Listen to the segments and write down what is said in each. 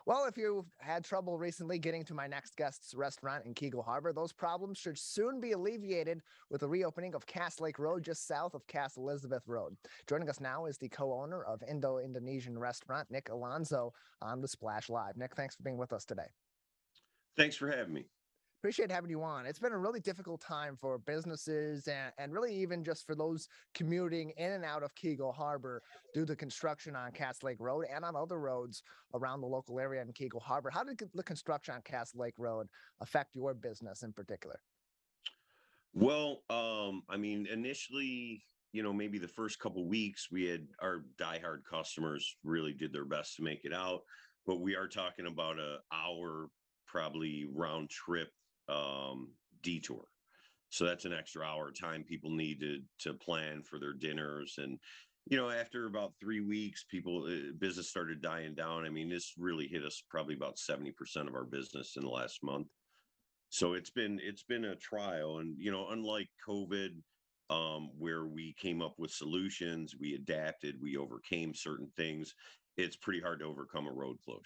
Well, if you've had trouble recently getting to my next guest's restaurant in Keego Harbor, those problems should soon be alleviated with the reopening of Cass Lake Road just south of Cass Elizabeth Road. Joining us now is the co-owner of Indo Indonesian restaurant, Nik Alonzo, on the Splash Live. Nik, thanks for being with us today. Thanks for having me. Appreciate having you on. It's been a really difficult time for businesses and really even just for those commuting in and out of Keego Harbor due to construction on Cass Lake Road and on other roads around the local area in Keego Harbor. How did the construction on Cass Lake Road affect your business in particular? Well, initially, maybe the first couple weeks, we had our diehard customers really did their best to make it out, but we are talking about a hour, probably round trip detour. So that's an extra hour of time people need to plan for their dinners. And, after about 3 weeks, business started dying down. I mean, this really hit us probably about 70% of our business in the last month. So it's been a trial. And, unlike COVID, where we came up with solutions, we adapted, we overcame certain things. It's pretty hard to overcome a road closure.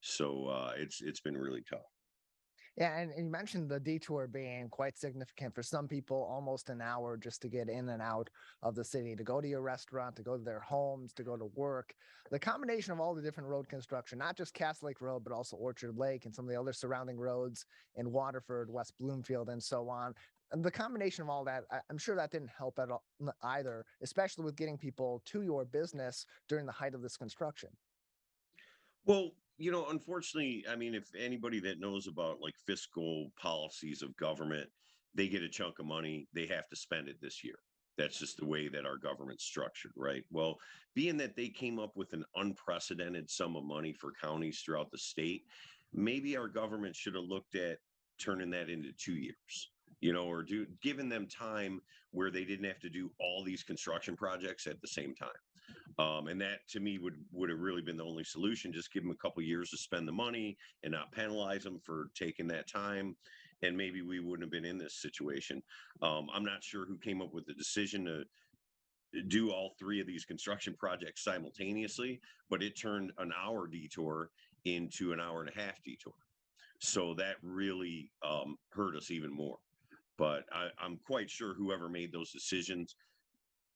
So it's been really tough. Yeah, and you mentioned the detour being quite significant for some people, almost an hour just to get in and out of the city, to go to your restaurant, to go to their homes, to go to work. The combination of all the different road construction, not just Cass Lake Road, but also Orchard Lake and some of the other surrounding roads in Waterford, West Bloomfield, and so on. And the combination of all that, I'm sure that didn't help at all either, especially with getting people to your business during the height of this construction. Well, unfortunately, I mean, if anybody that knows about like fiscal policies of government, they get a chunk of money, they have to spend it this year. That's just the way that our government's structured, right? Well, being that they came up with an unprecedented sum of money for counties throughout the state, maybe our government should have looked at turning that into 2 years, or giving them time where they didn't have to do all these construction projects at the same time. And that to me would have really been the only solution. Just give them a couple of years to spend the money and not penalize them for taking that time. And maybe we wouldn't have been in this situation. I'm not sure who came up with the decision to do all three of these construction projects simultaneously, but it turned an hour detour into an hour and a half detour. So that really hurt us even more. But I'm quite sure whoever made those decisions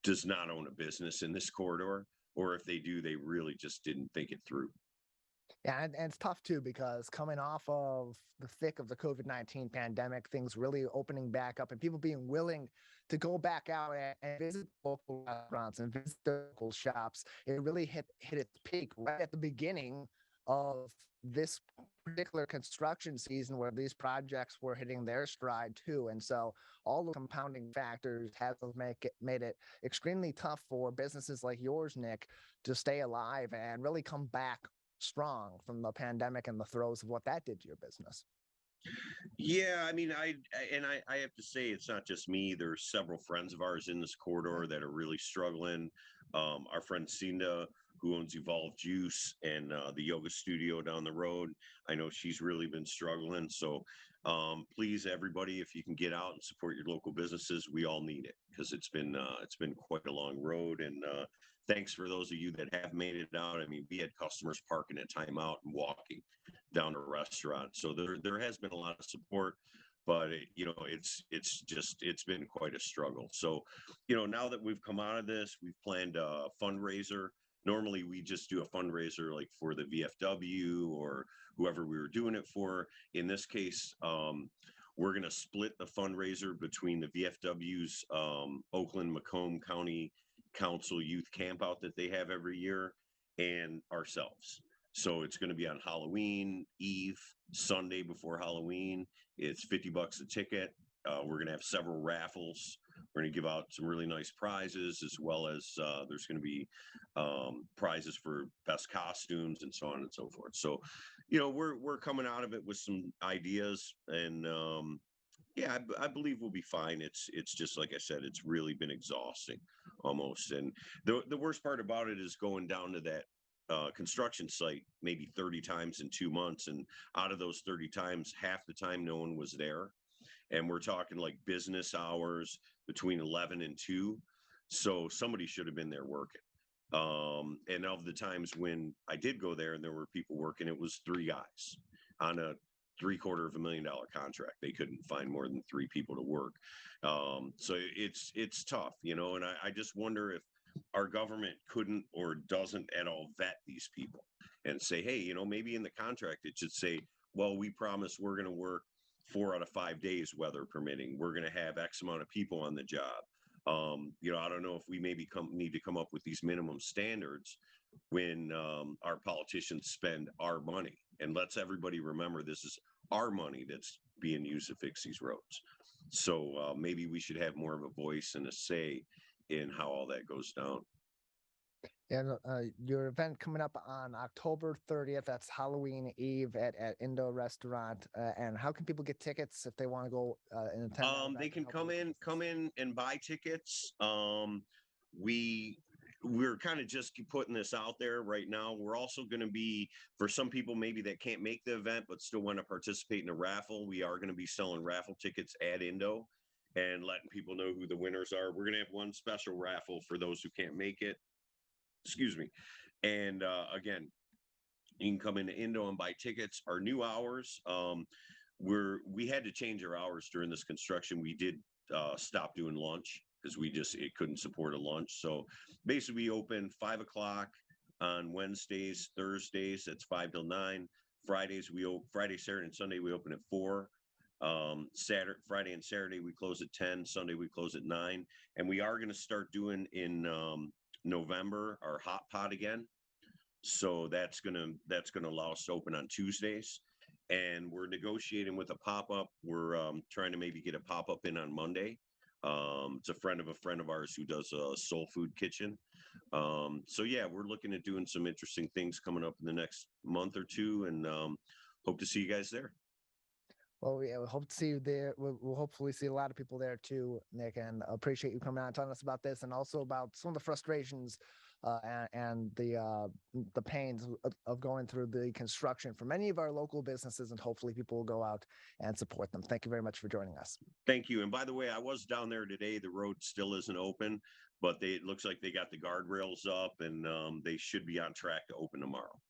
does not own a business in this corridor, or if they do, they really just didn't think it through. Yeah, and it's tough too because coming off of the thick of the COVID-19 pandemic, things really opening back up and people being willing to go back out and visit local restaurants and visit the local shops, it really hit its peak right at the beginning of this particular construction season where these projects were hitting their stride too. And so all the compounding factors have made it extremely tough for businesses like yours, Nik, to stay alive and really come back strong from the pandemic and the throes of what that did to your business. Yeah, I mean, I have to say it's not just me. There's several friends of ours in this corridor that are really struggling. Our friend Cinda, who owns Evolve Juice and the yoga studio down the road, I know she's really been struggling. So please, everybody, if you can get out and support your local businesses, we all need it because it's been quite a long road. And thanks for those of you that have made it out. I mean, we had customers parking at timeout and walking down to a restaurant. So there has been a lot of support, but it's been quite a struggle. So, now that we've come out of this, we've planned a fundraiser. Normally we just do a fundraiser like for the VFW or whoever we were doing it for. In this case, we're going to split the fundraiser between the VFW's Oakland Macomb County Council youth campout that they have every year and ourselves. So it's going to be on Halloween Eve, Sunday before Halloween. It's $50 a ticket. We're going to have several raffles. We're going to give out some really nice prizes, as well as there's going to be prizes for best costumes and so on and so forth. So, we're coming out of it with some ideas, and yeah, I believe we'll be fine. It's just like I said, it's really been exhausting almost. And the worst part about it is going down to that construction site maybe 30 times in 2 months, and out of those 30 times, half the time no one was there. And we're talking like business hours between 11 and 2. So somebody should have been there working. And of the times when I did go there and there were people working, it was three guys on a $750,000 contract. They couldn't find more than three people to work. So it's tough, you know, and I just wonder if our government couldn't or doesn't at all vet these people and say, hey, you know, maybe in the contract it should say, well, we promise we're going to work 4 out of 5 days, weather permitting. We're going to have X amount of people on the job. You know, I don't know if we maybe need to come up with these minimum standards when our politicians spend our money. And let's everybody remember this is our money that's being used to fix these roads. So maybe we should have more of a voice and a say in how all that goes down. And your event coming up on October 30th, that's Halloween Eve at Indo restaurant. And how can people get tickets if they want to go and attend? They can come in and buy tickets. We're kind of just putting this out there right now. We're also going to be, for some people maybe that can't make the event but still want to participate in a raffle, we are going to be selling raffle tickets at Indo and letting people know who the winners are. We're going to have one special raffle for those who can't make it. Excuse me. And again, you can come into Indo and buy tickets. Our new hours, we had to change our hours during this construction. We did stop doing lunch because it couldn't support a lunch. So basically we open 5 o'clock on Wednesdays, Thursdays, that's 5 till 9. Friday, Saturday, and Sunday we open at 4. Friday and Saturday we close at 10. Sunday we close at 9. And we are going to start doing in November our hot pot again. So that's gonna allow us to open on Tuesdays. And we're negotiating with a pop-up. We're trying to maybe get a pop-up in on Monday. It's a friend of ours who does a soul food kitchen. So yeah, we're looking at doing some interesting things coming up in the next month or two, and hope to see you guys there. Well, we hope to see you there. We'll hopefully see a lot of people there too, Nick, and appreciate you coming out and telling us about this and also about some of the frustrations and the pains of going through the construction for many of our local businesses, and hopefully people will go out and support them. Thank you very much for joining us. Thank you. And by the way, I was down there today. The road still isn't open, but it looks like they got the guardrails up, and they should be on track to open tomorrow.